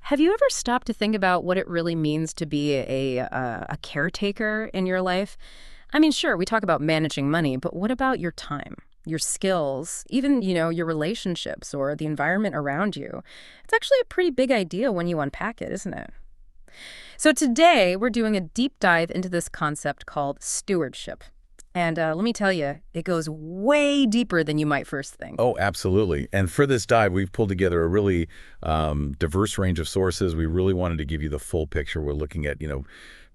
Have you ever stopped to think about what it really means to be a caretaker in your life? I mean, sure, we talk about managing money, but what about your time, your skills, even, your relationships or the environment around you? It's actually a pretty big idea when you unpack it, isn't it? So today, we're doing a deep dive into this concept called stewardship. And let me tell you, it goes way deeper than you might first think. Oh, absolutely. And for this dive, we've pulled together a really diverse range of sources. We really wanted to give you the full picture. We're looking at,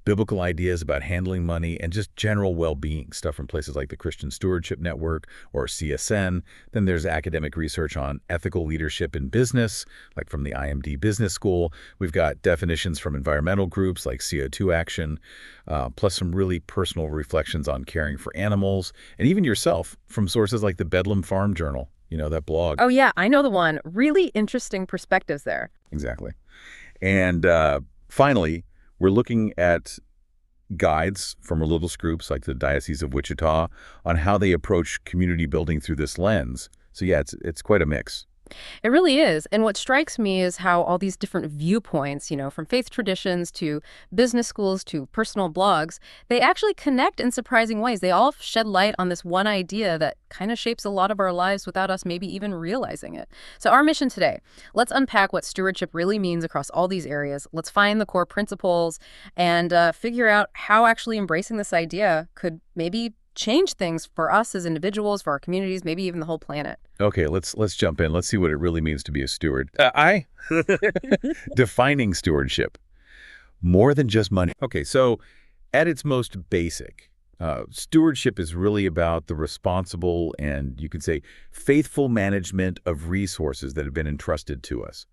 biblical ideas about handling money and just general well-being, stuff from places like the Christian Stewardship Network or CSN. Then there's academic research on ethical leadership in business, like from the IMD Business School. We've got definitions from environmental groups like CO2 Action, plus some really personal reflections on caring for animals, and even yourself from sources like the Bedlam Farm Journal, that blog. Oh, yeah, I know the one. Really interesting perspectives there. Exactly. And finally, we're looking at guides from religious groups like the Diocese of Wichita on how they approach community building through this lens. So yeah, it's quite a mix. It really is. And what strikes me is how all these different viewpoints, from faith traditions to business schools to personal blogs, they actually connect in surprising ways. They all shed light on this one idea that kind of shapes a lot of our lives without us maybe even realizing it. So our mission today, let's unpack what stewardship really means across all these areas. Let's find the core principles and figure out how actually embracing this idea could maybe change things for us as individuals, for our communities, maybe even the whole planet. Okay, let's jump in. Let's see what it really means to be a steward. Defining stewardship. More than just money. Okay, so at its most basic, stewardship is really about the responsible and, you could say, faithful management of resources that have been entrusted to us.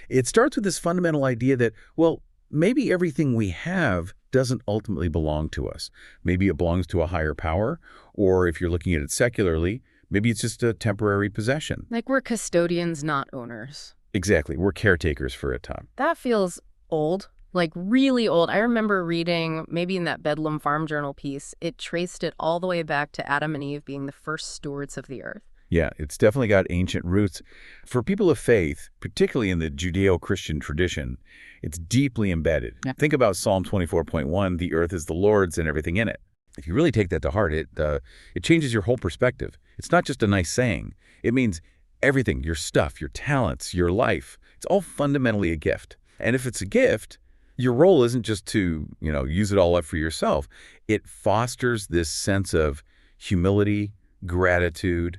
It starts with this fundamental idea that, well, maybe everything we have doesn't ultimately belong to us. Maybe it belongs to a higher power, or if you're looking at it secularly, maybe it's just a temporary possession. Like we're custodians, not owners. Exactly. We're caretakers for a time. That feels old, like really old. I remember reading, maybe in that Bedlam Farm Journal piece, it traced it all the way back to Adam and Eve being the first stewards of the earth. Yeah, it's definitely got ancient roots. For people of faith, particularly in the Judeo-Christian tradition, it's deeply embedded. Yeah. Think about Psalm 24.1, the earth is the Lord's and everything in it. If you really take that to heart, it changes your whole perspective. It's not just a nice saying. It means everything, your stuff, your talents, your life. It's all fundamentally a gift. And if it's a gift, your role isn't just to, use it all up for yourself. It fosters this sense of humility, gratitude,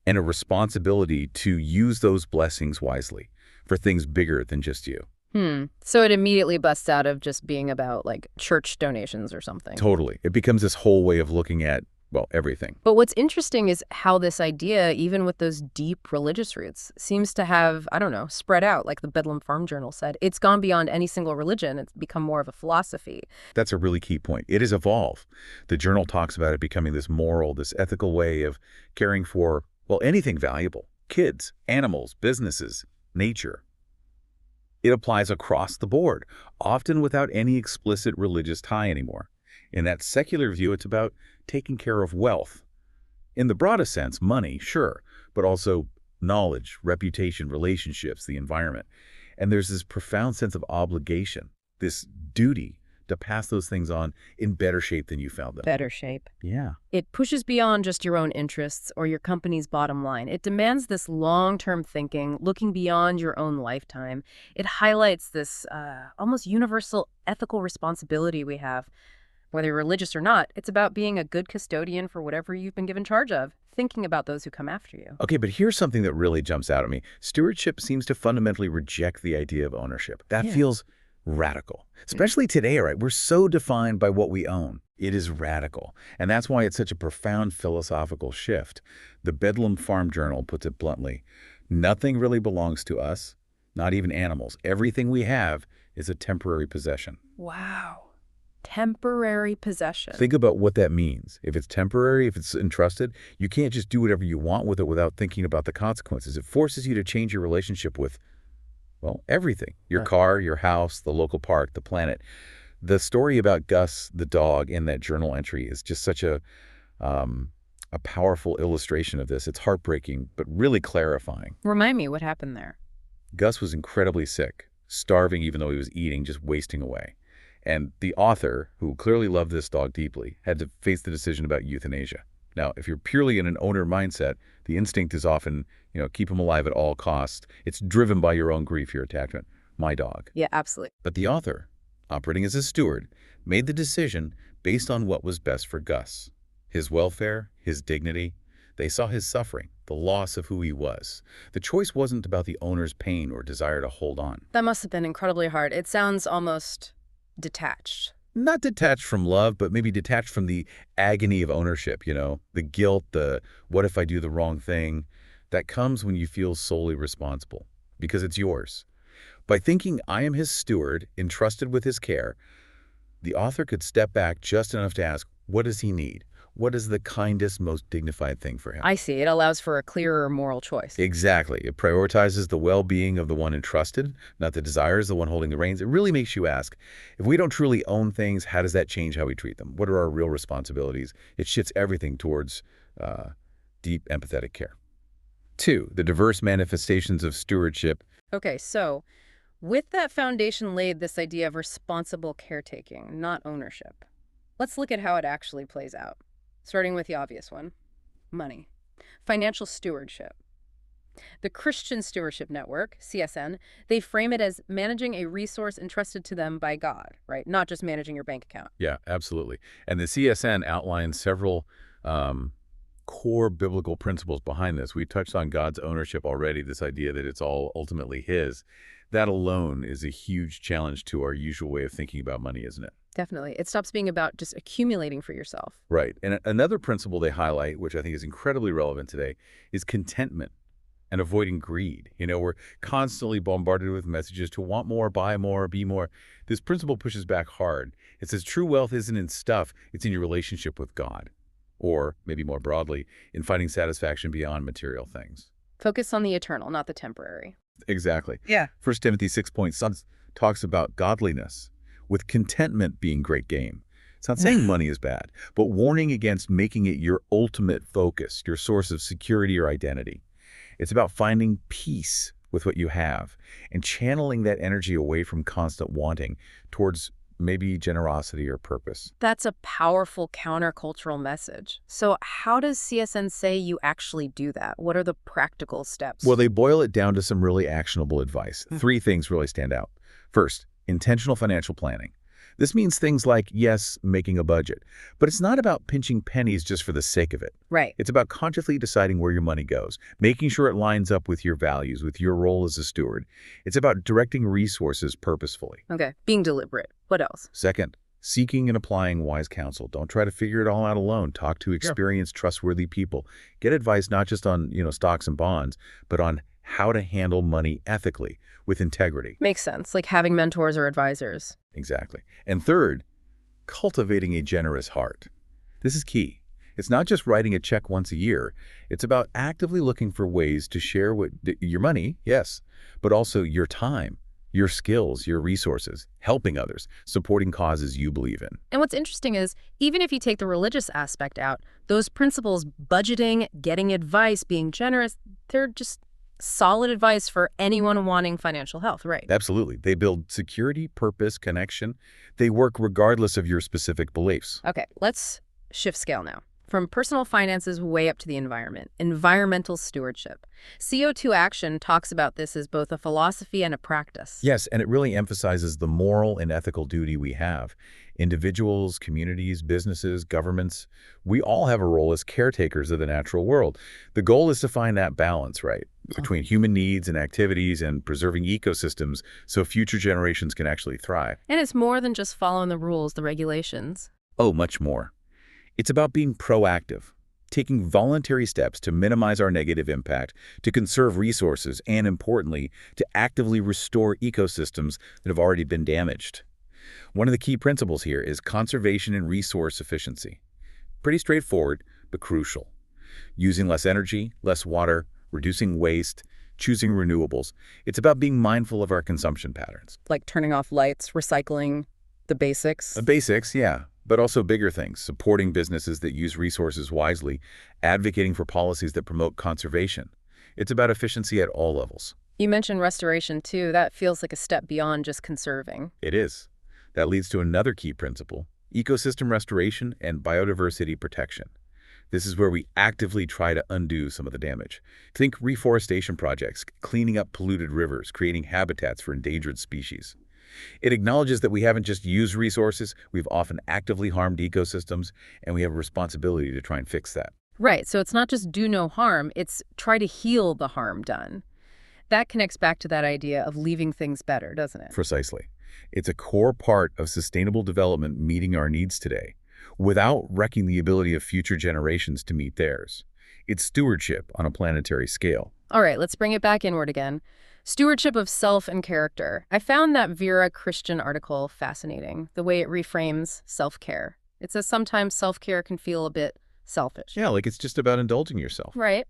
and a responsibility to use those blessings wisely for things bigger than just you. So it immediately busts out of just being about like church donations or something. Totally. It becomes this whole way of looking at, well, everything. But what's interesting is how this idea, even with those deep religious roots, seems to have, spread out, like the Bedlam Farm Journal said. It's gone beyond any single religion. It's become more of a philosophy. That's a really key point. It has evolved. The journal talks about it becoming this moral, this ethical way of caring for, well, anything valuable. Kids, animals, businesses, nature. It applies across the board, often without any explicit religious tie anymore. In that secular view, it's about taking care of wealth. In the broadest sense, money, sure, but also knowledge, reputation, relationships, the environment. And there's this profound sense of obligation, this duty to pass those things on in better shape than you found them. Better shape. Yeah. It pushes beyond just your own interests or your company's bottom line. It demands this long-term thinking, looking beyond your own lifetime. It highlights this almost universal ethical responsibility we have. Whether you're religious or not, it's about being a good custodian for whatever you've been given charge of, thinking about those who come after you. Okay, but here's something that really jumps out at me. Stewardship seems to fundamentally reject the idea of ownership. That feels radical, especially today, right? We're so defined by what we own. It is radical. And that's why it's such a profound philosophical shift. The Bedlam Farm Journal puts it bluntly. Nothing really belongs to us, not even animals. Everything we have is a temporary possession. Wow. Temporary possession. Think about what that means. If it's temporary, if it's entrusted, you can't just do whatever you want with it without thinking about the consequences. It forces you to change your relationship with, well, everything. Your car, your house, the local park, the planet. The story about Gus, the dog, in that journal entry is just such a powerful illustration of this. It's heartbreaking, but really clarifying. Remind me what happened there. Gus was incredibly sick, starving even though he was eating, just wasting away. And the author, who clearly loved this dog deeply, had to face the decision about euthanasia. Now, if you're purely in an owner mindset, the instinct is often, keep him alive at all costs. It's driven by your own grief, your attachment. My dog. Yeah, absolutely. But the author, operating as a steward, made the decision based on what was best for Gus. His welfare, his dignity. They saw his suffering, the loss of who he was. The choice wasn't about the owner's pain or desire to hold on. That must have been incredibly hard. It sounds almost detached. Not detached from love, but maybe detached from the agony of ownership, the guilt, the what if I do the wrong thing, that comes when you feel solely responsible, because it's yours. By thinking I am his steward, entrusted with his care, the author could step back just enough to ask, what does he need? What is the kindest, most dignified thing for him? I see. It allows for a clearer moral choice. Exactly. It prioritizes the well-being of the one entrusted, not the desires, the one holding the reins. It really makes you ask, if we don't truly own things, how does that change how we treat them? What are our real responsibilities? It shifts everything towards deep, empathetic care. 2, the diverse manifestations of stewardship. Okay, so with that foundation laid, this idea of responsible caretaking, not ownership. Let's look at how it actually plays out. Starting with the obvious one, money. Financial stewardship. The Christian Stewardship Network, CSN, they frame it as managing a resource entrusted to them by God, right? Not just managing your bank account. Yeah, absolutely. And the CSN outlines several core biblical principles behind this. We touched on God's ownership already, this idea that it's all ultimately his. That alone is a huge challenge to our usual way of thinking about money, isn't it? Definitely. It stops being about just accumulating for yourself. Right. And another principle they highlight, which I think is incredibly relevant today, is contentment and avoiding greed. We're constantly bombarded with messages to want more, buy more, be more. This principle pushes back hard. It says true wealth isn't in stuff, it's in your relationship with God. Or, maybe more broadly, in finding satisfaction beyond material things. Focus on the eternal, not the temporary. Exactly. Yeah. 1 Timothy 6:6 talks about godliness, with contentment being great gain. It's not saying money is bad, but warning against making it your ultimate focus, your source of security or identity. It's about finding peace with what you have and channeling that energy away from constant wanting towards maybe generosity or purpose. That's a powerful countercultural message. So how does CSN say you actually do that? What are the practical steps? Well, they boil it down to some really actionable advice. 3 things really stand out. First, intentional financial planning. This means things like, yes, making a budget, but it's not about pinching pennies just for the sake of it. Right. It's about consciously deciding where your money goes, making sure it lines up with your values, with your role as a steward. It's about directing resources purposefully. Okay. Being deliberate. What else? Second, seeking and applying wise counsel. Don't try to figure it all out alone. Talk to experienced, trustworthy people. Get advice not just on, stocks and bonds, but on how to handle money ethically, with integrity. Makes sense, like having mentors or advisors. Exactly. And third, cultivating a generous heart. This is key. It's not just writing a check once a year. It's about actively looking for ways to share your money, yes, but also your time, your skills, your resources, helping others, supporting causes you believe in. And what's interesting is, even if you take the religious aspect out, those principles, budgeting, getting advice, being generous, they're just solid advice for anyone wanting financial health, right? Absolutely. They build security, purpose, connection. They work regardless of your specific beliefs. Okay, let's shift scale now. From personal finances way up to the environment, environmental stewardship. CO2 Action talks about this as both a philosophy and a practice. Yes, and it really emphasizes the moral and ethical duty we have. Individuals, communities, businesses, governments, we all have a role as caretakers of the natural world. The goal is to find that balance, right, between human needs and activities and preserving ecosystems so future generations can actually thrive. And it's more than just following the rules, the regulations. Oh, much more. It's about being proactive, taking voluntary steps to minimize our negative impact, to conserve resources, and importantly, to actively restore ecosystems that have already been damaged. One of the key principles here is conservation and resource efficiency. Pretty straightforward, but crucial. Using less energy, less water, reducing waste, choosing renewables. It's about being mindful of our consumption patterns. Like turning off lights, recycling, the basics. The basics, yeah. But also bigger things, supporting businesses that use resources wisely, advocating for policies that promote conservation. It's about efficiency at all levels. You mentioned restoration, too. That feels like a step beyond just conserving. It is. That leads to another key principle: ecosystem restoration and biodiversity protection. This is where we actively try to undo some of the damage. Think reforestation projects, cleaning up polluted rivers, creating habitats for endangered species. It acknowledges that we haven't just used resources, we've often actively harmed ecosystems, and we have a responsibility to try and fix that. Right, so it's not just do no harm, it's try to heal the harm done. That connects back to that idea of leaving things better, doesn't it? Precisely. It's a core part of sustainable development meeting our needs today, without wrecking the ability of future generations to meet theirs. It's stewardship on a planetary scale. All right, let's bring it back inward again. Stewardship of self and character. I found that Vera Christian article fascinating, the way it reframes self-care. It says sometimes self-care can feel a bit selfish. Yeah, like it's just about indulging yourself. Right.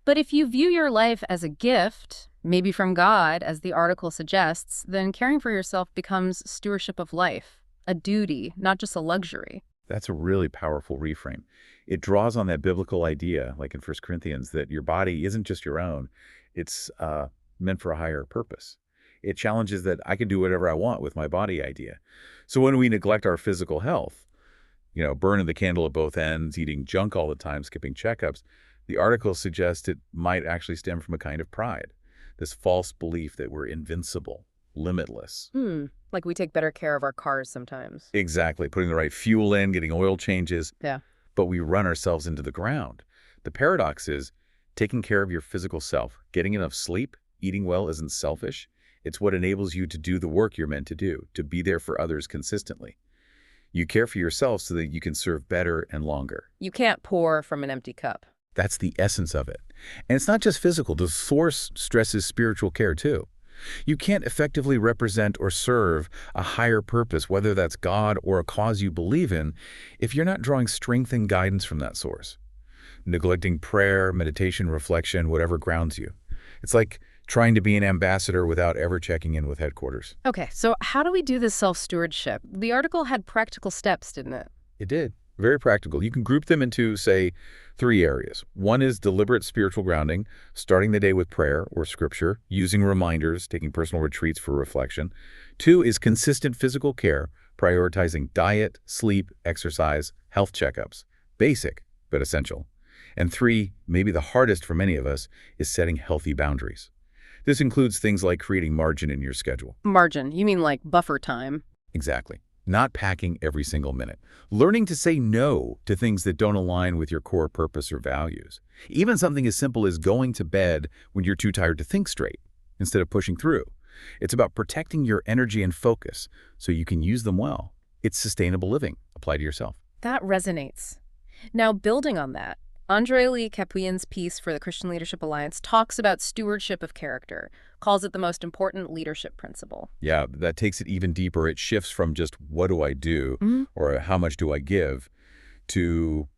But if you view your life as a gift, maybe from God, as the article suggests, then caring for yourself becomes stewardship of life, a duty, not just a luxury. That's a really powerful reframe. It draws on that biblical idea, like in 1 Corinthians, that your body isn't just your own. It's meant for a higher purpose. It challenges that I can do whatever I want with my body idea. So when we neglect our physical health, burning the candle at both ends, eating junk all the time, skipping checkups, the article suggests it might actually stem from a kind of pride, this false belief that we're invincible, limitless. Like we take better care of our cars sometimes. Exactly, putting the right fuel in, getting oil changes. Yeah. But we run ourselves into the ground. The paradox is taking care of your physical self, getting enough sleep, eating well isn't selfish. It's what enables you to do the work you're meant to do, to be there for others consistently. You care for yourself so that you can serve better and longer. You can't pour from an empty cup. That's the essence of it. And it's not just physical. The source stresses spiritual care too. You can't effectively represent or serve a higher purpose, whether that's God or a cause you believe in, if you're not drawing strength and guidance from that source. Neglecting prayer, meditation, reflection, whatever grounds you. It's like trying to be an ambassador without ever checking in with headquarters. Okay, so how do we do this self-stewardship? The article had practical steps, didn't it? It did. Very practical. You can group them into, say, 3 areas. One is deliberate spiritual grounding, starting the day with prayer or scripture, using reminders, taking personal retreats for reflection. 2 is consistent physical care, prioritizing diet, sleep, exercise, health checkups. Basic, but essential. And 3, maybe the hardest for many of us, is setting healthy boundaries. This includes things like creating margin in your schedule. Margin, you mean like buffer time? Exactly. Not packing every single minute. Learning to say no to things that don't align with your core purpose or values. Even something as simple as going to bed when you're too tired to think straight, instead of pushing through. It's about protecting your energy and focus so you can use them well. It's sustainable living. Apply to yourself. That resonates. Now, building on that, André Lee Capuin's piece for the Christian Leadership Alliance talks about stewardship of character, calls it the most important leadership principle. Yeah, that takes it even deeper. It shifts from just what do I do or how much do I give to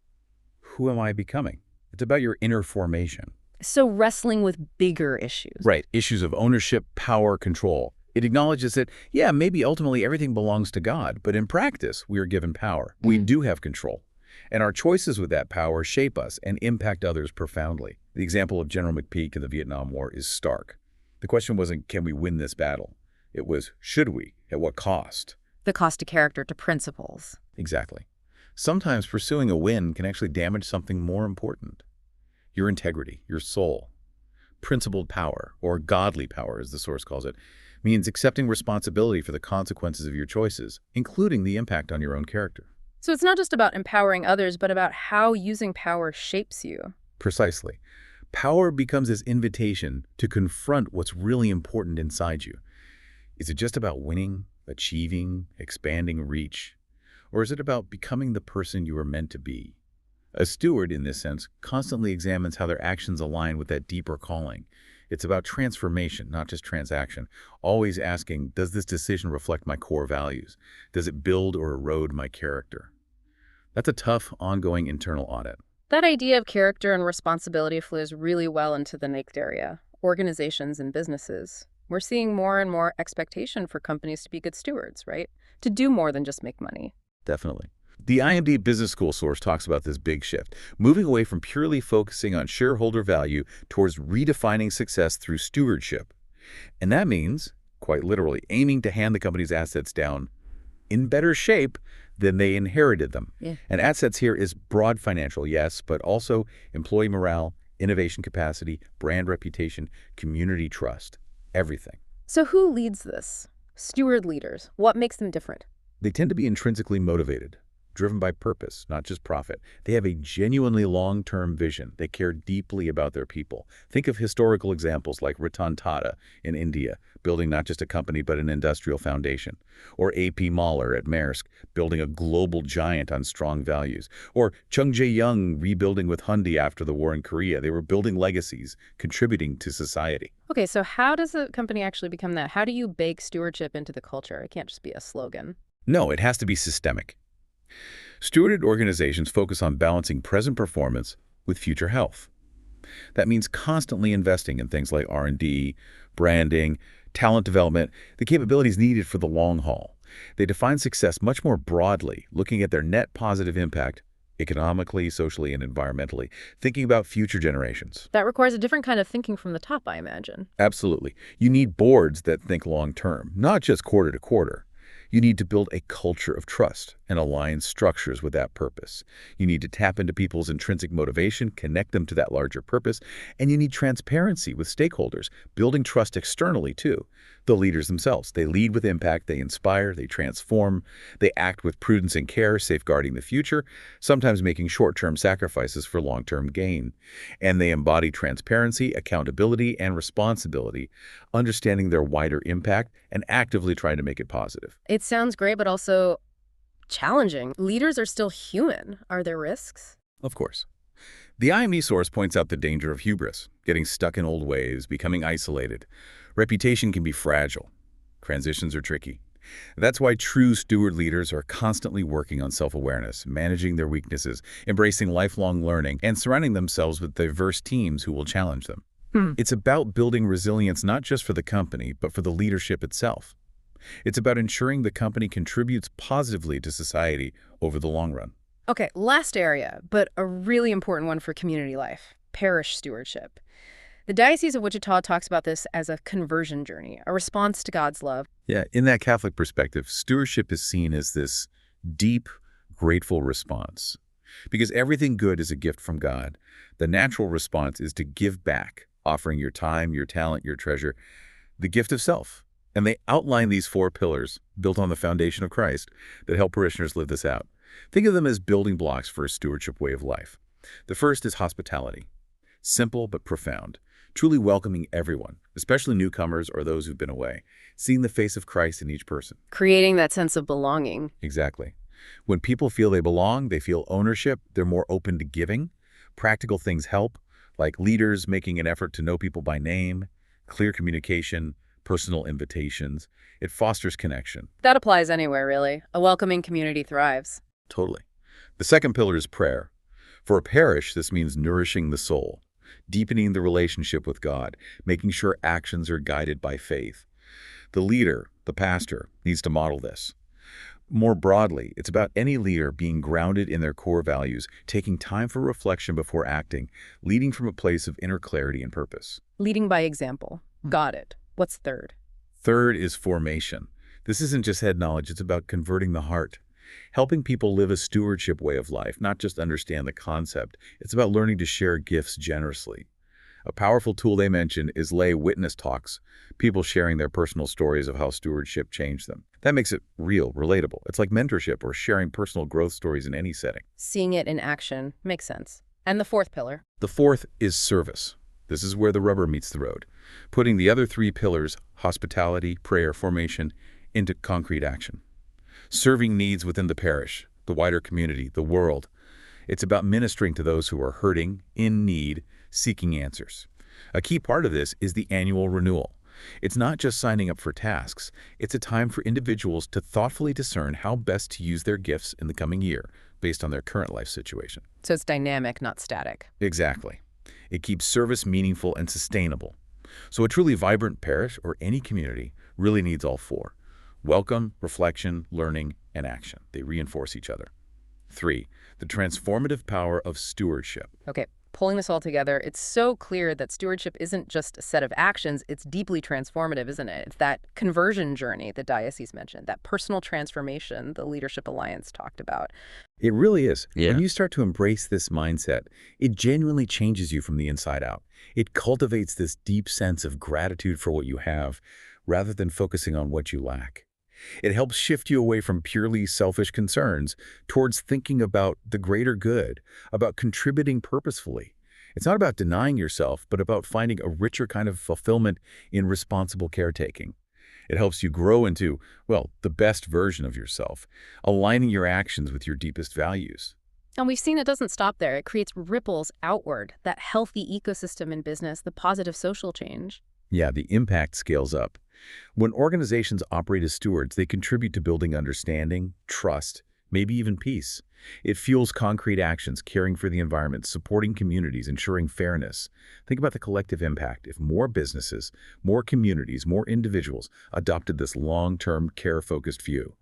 who am I becoming? It's about your inner formation. So wrestling with bigger issues. Right, issues of ownership, power, control. It acknowledges that, yeah, maybe ultimately everything belongs to God, but in practice, we are given power. We do have control. And our choices with that power shape us and impact others profoundly. The example of General McPeak in the Vietnam War is stark. The question wasn't, can we win this battle? It was, should we? At what cost? The cost to character, to principles. Exactly. Sometimes pursuing a win can actually damage something more important. Your integrity, your soul. Principled power, or godly power as the source calls it, means accepting responsibility for the consequences of your choices, including the impact on your own character. So it's not just about empowering others, but about how using power shapes you. Precisely. Power becomes this invitation to confront what's really important inside you. Is it just about winning, achieving, expanding reach? Or is it about becoming the person you are meant to be? A steward, in this sense, constantly examines how their actions align with that deeper calling. It's about transformation, not just transaction. Always asking, does this decision reflect my core values? Does it build or erode my character? That's a tough, ongoing internal audit. That idea of character and responsibility flows really well into the next area, organizations and businesses. We're seeing more and more expectation for companies to be good stewards, right? To do more than just make money. Definitely. The IMD Business School source talks about this big shift, moving away from purely focusing on shareholder value towards redefining success through stewardship. And that means, quite literally, aiming to hand the company's assets down in better shape than they inherited them. Yeah. And assets here is broad financial, yes, but also employee morale, innovation capacity, brand reputation, community trust, everything. So who leads this? Steward leaders. What makes them different? They tend to be intrinsically motivated, driven by purpose, not just profit. They have a genuinely long-term vision. They care deeply about their people. Think of historical examples like Ratan Tata in India, building not just a company but an industrial foundation. Or A.P. Mahler at Maersk, building a global giant on strong values. Or Chung Jae-young rebuilding with Hyundai after the war in Korea. They were building legacies, contributing to society. Okay, so how does a company actually become that? How do you bake stewardship into the culture? It can't just be a slogan. No, it has to be systemic. Stewarded organizations focus on balancing present performance with future health. That means constantly investing in things like R&D, branding, talent development, the capabilities needed for the long haul. They define success much more broadly, looking at their net positive impact economically, socially, and environmentally, thinking about future generations. That requires a different kind of thinking from the top, I imagine. Absolutely. You need boards that think long-term, not just quarter to quarter. You need to build a culture of trust and align structures with that purpose. You need to tap into people's intrinsic motivation, connect them to that larger purpose, and you need transparency with stakeholders, building trust externally too. The leaders themselves, they lead with impact, they inspire, they transform, they act with prudence and care, safeguarding the future, sometimes making short-term sacrifices for long-term gain. And they embody transparency, accountability, and responsibility, understanding their wider impact and actively trying to make it positive. It sounds great, but also challenging. Leaders are still human. Are there risks? Of course. The IME source points out the danger of hubris, getting stuck in old ways, becoming isolated. Reputation can be fragile. Transitions are tricky. That's why true steward leaders are constantly working on self-awareness, managing their weaknesses, embracing lifelong learning, and surrounding themselves with diverse teams who will challenge them. It's about building resilience not just for the company, but for the leadership itself. It's about ensuring the company contributes positively to society over the long run. Okay, last area, but a really important one for community life, parish stewardship. The Diocese of Wichita talks about this as a conversion journey, a response to God's love. Yeah, in that Catholic perspective, stewardship is seen as this deep, grateful response. Because everything good is a gift from God, the natural response is to give back, offering your time, your talent, your treasure, the gift of self. And they outline these 4 pillars, built on the foundation of Christ, that help parishioners live this out. Think of them as building blocks for a stewardship way of life. The first is hospitality. Simple but profound, truly welcoming everyone, especially newcomers or those who've been away, seeing the face of Christ in each person. Creating that sense of belonging. Exactly. When people feel they belong, they feel ownership, they're more open to giving. Practical things help, like leaders making an effort to know people by name, clear communication, personal invitations. It fosters connection. That applies anywhere, really. A welcoming community thrives. Totally. The second pillar is prayer. For a parish, this means nourishing the soul, deepening the relationship with God, making sure actions are guided by faith. The leader, the pastor, needs to model this. More broadly, it's about any leader being grounded in their core values, taking time for reflection before acting, leading from a place of inner clarity and purpose. Leading by example. Got it. What's third? Third is formation. This isn't just head knowledge, it's about converting the heart. Helping people live a stewardship way of life, not just understand the concept. It's about learning to share gifts generously. A powerful tool they mention is lay witness talks, people sharing their personal stories of how stewardship changed them. That makes it real, relatable. It's like mentorship or sharing personal growth stories in any setting. Seeing it in action makes sense. And the fourth pillar? The fourth is service. This is where the rubber meets the road, putting the other 3 pillars, hospitality, prayer, formation, into concrete action. Serving needs within the parish, the wider community, the world. It's about ministering to those who are hurting, in need, seeking answers. A key part of this is the annual renewal. It's not just signing up for tasks. It's a time for individuals to thoughtfully discern how best to use their gifts in the coming year based on their current life situation. So it's dynamic, not static. Exactly. It keeps service meaningful and sustainable. So a truly vibrant parish or any community really needs all 4. Welcome, reflection, learning, and action. They reinforce each other. 3, the transformative power of stewardship. Okay, Pulling this all together, it's so clear that stewardship isn't just a set of actions, it's deeply transformative, isn't it? It's that conversion journey the diocese mentioned, that personal transformation the Leadership Alliance talked about. It really is. When Yeah. you start to embrace this mindset, it genuinely changes you from the inside out. It cultivates this deep sense of gratitude for what you have rather than focusing on what you lack. It helps shift you away from purely selfish concerns towards thinking about the greater good, about contributing purposefully. It's not about denying yourself, but about finding a richer kind of fulfillment in responsible caretaking. It helps you grow into, well, the best version of yourself, aligning your actions with your deepest values. And we've seen it doesn't stop there. It creates ripples outward, that healthy ecosystem in business, the positive social change. Yeah, the impact scales up. When organizations operate as stewards, they contribute to building understanding, trust, maybe even peace. It fuels concrete actions, caring for the environment, supporting communities, ensuring fairness. Think about the collective impact if more businesses, more communities, more individuals adopted this long-term, care-focused view.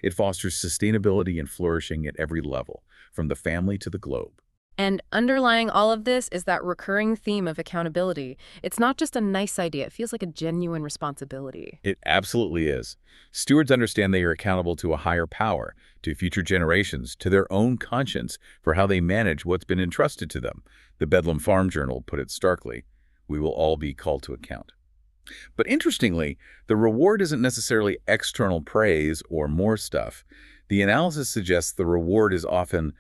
It fosters sustainability and flourishing at every level, from the family to the globe. And underlying all of this is that recurring theme of accountability. It's not just a nice idea, it feels like a genuine responsibility. It absolutely is. Stewards understand they are accountable to a higher power, to future generations, to their own conscience for how they manage what's been entrusted to them. The Bedlam Farm Journal put it starkly, we will all be called to account. But interestingly, the reward isn't necessarily external praise or more stuff. The analysis suggests the reward is often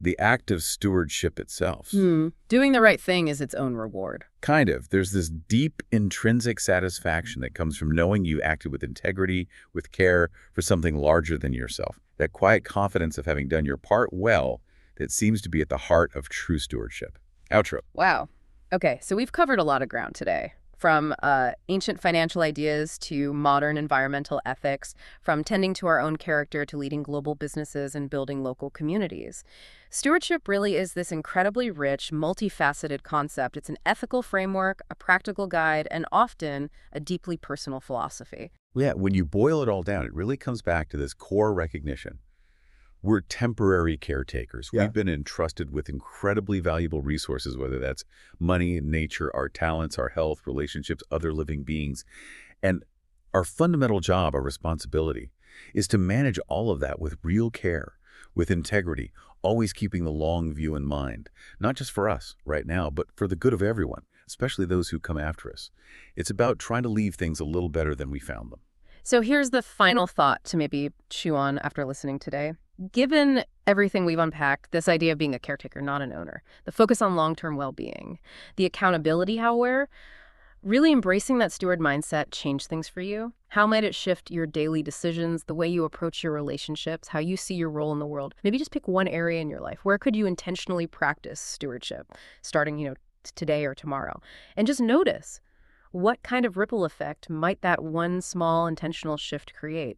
the act of stewardship itself. Doing the right thing is its own reward. Kind of. There's this deep intrinsic satisfaction that comes from knowing you acted with integrity, with care for something larger than yourself. That quiet confidence of having done your part well that seems to be at the heart of true stewardship. Outro. Wow. Okay, so we've covered a lot of ground today. From ancient financial ideas to modern environmental ethics, from tending to our own character to leading global businesses and building local communities. Stewardship really is this incredibly rich, multifaceted concept. It's an ethical framework, a practical guide, and often a deeply personal philosophy. Yeah, when you boil it all down, it really comes back to this core recognition. We're temporary caretakers. Yeah. We've been entrusted with incredibly valuable resources, whether that's money, nature, our talents, our health, relationships, other living beings. And our fundamental job, our responsibility, is to manage all of that with real care, with integrity, always keeping the long view in mind, not just for us right now, but for the good of everyone, especially those who come after us. It's about trying to leave things a little better than we found them. So here's the final thought to maybe chew on after listening today. Given everything we've unpacked, this idea of being a caretaker, not an owner, the focus on long-term well-being, the accountability, however, really embracing that steward mindset change things for you? How might it shift your daily decisions, the way you approach your relationships, how you see your role in the world? Maybe just pick one area in your life. Where could you intentionally practice stewardship, starting, today or tomorrow? And just notice, what kind of ripple effect might that one small intentional shift create?